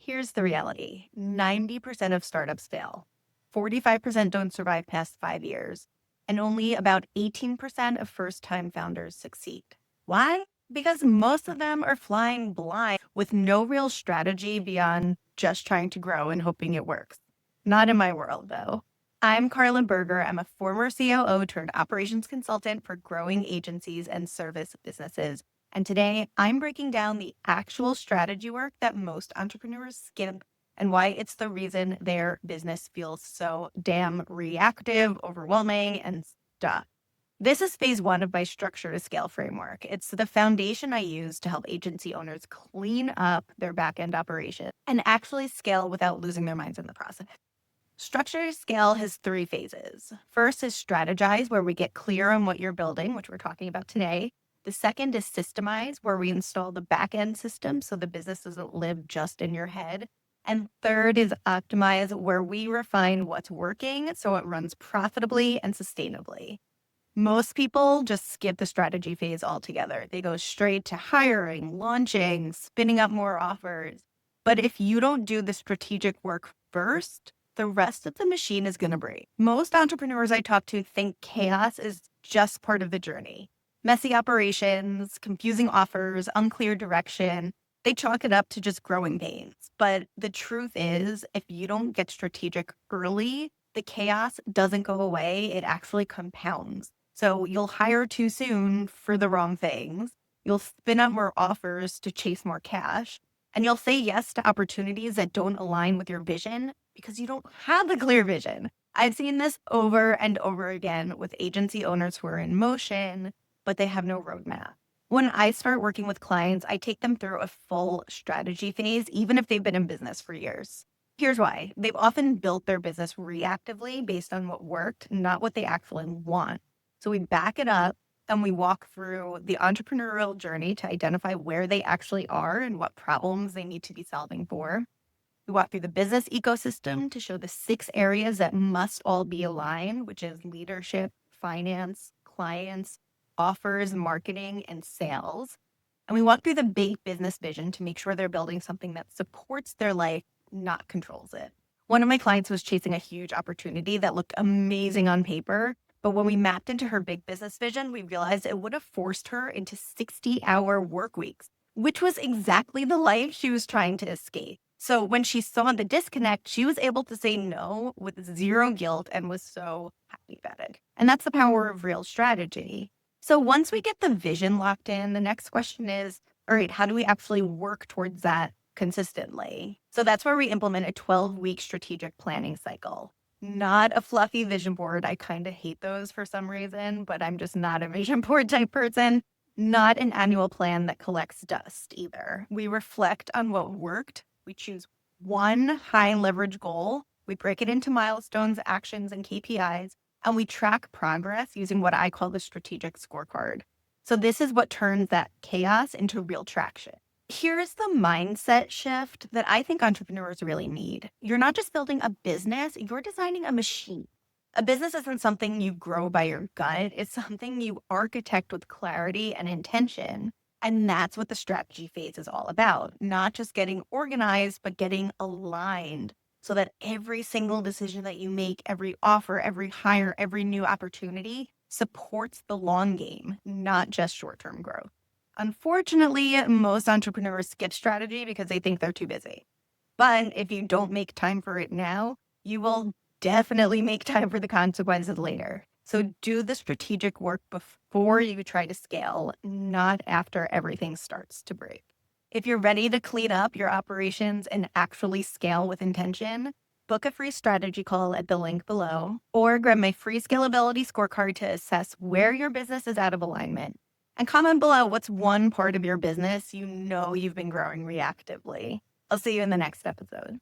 Here's the reality. 90% of startups fail. 45% don't survive past 5 years. And only about 18% of first-time founders succeed. Why? Because most of them are flying blind with no real strategy beyond just trying to grow and hoping it works. Not in my world, though. I'm Carla Berger. I'm a former COO turned operations consultant for growing agencies and service businesses. And today I'm breaking down the actual strategy work that most entrepreneurs skip and why it's the reason their business feels so damn reactive, overwhelming, and stuck. This is phase one of my structure to scale framework. It's the foundation I use to help agency owners clean up their backend operation and actually scale without losing their minds in the process. Structure to scale has three phases. First is strategize, where we get clear on what you're building, which we're talking about today. The second is systemize, where we install the back-end system so the business doesn't live just in your head. And third is optimize, where we refine what's working so it runs profitably and sustainably. Most people just skip the strategy phase altogether. They go straight to hiring, launching, spinning up more offers. But if you don't do the strategic work first, the rest of the machine is going to break. Most entrepreneurs I talk to think chaos is just part of the journey. Messy operations, confusing offers, unclear direction. They chalk it up to just growing pains. But the truth is, if you don't get strategic early, the chaos doesn't go away. It actually compounds. So you'll hire too soon for the wrong things. You'll spin up more offers to chase more cash. And you'll say yes to opportunities that don't align with your vision because you don't have a clear vision. I've seen this over and over again with agency owners who are in motion, but they have no roadmap. When I start working with clients, I take them through a full strategy phase, even if they've been in business for years. Here's why. They've often built their business reactively based on what worked, not what they actually want. So we back it up and we walk through the entrepreneurial journey to identify where they actually are and what problems they need to be solving for. We walk through the business ecosystem to show the 6 areas that must all be aligned, which is leadership, finance, clients, offers, marketing, and sales. And we walk through the big business vision to make sure they're building something that supports their life, not controls it. One of my clients was chasing a huge opportunity that looked amazing on paper, but when we mapped into her big business vision, we realized it would have forced her into 60-hour work weeks, which was exactly the life she was trying to escape. So when she saw the disconnect, she was able to say no with zero guilt and was so happy about it. And that's the power of real strategy. So once we get the vision locked in, the next question is, all right, how do we actually work towards that consistently? So that's where we implement a 12-week strategic planning cycle. Not a fluffy vision board. I kind of hate those for some reason, but I'm just not a vision board type person. Not an annual plan that collects dust either. We reflect on what worked. We choose one high leverage goal. We break it into milestones, actions, and KPIs, and we track progress using what I call the strategic scorecard. So this is what turns that chaos into real traction. Here's the mindset shift that I think entrepreneurs really need. You're not just building a business, you're designing a machine. A business isn't something you grow by your gut. It's something you architect with clarity and intention. And that's what the strategy phase is all about. Not just getting organized, but getting aligned so that every single decision that you make, every offer, every hire, every new opportunity supports the long game, not just short-term growth. Unfortunately, most entrepreneurs skip strategy because they think they're too busy. But if you don't make time for it now, you will definitely make time for the consequences later. So do the strategic work before you try to scale, not after everything starts to break. If you're ready to clean up your operations and actually scale with intention, book a free strategy call at the link below, or grab my free scalability scorecard to assess where your business is out of alignment. And comment below what's one part of your business you know you've been growing reactively. I'll see you in the next episode.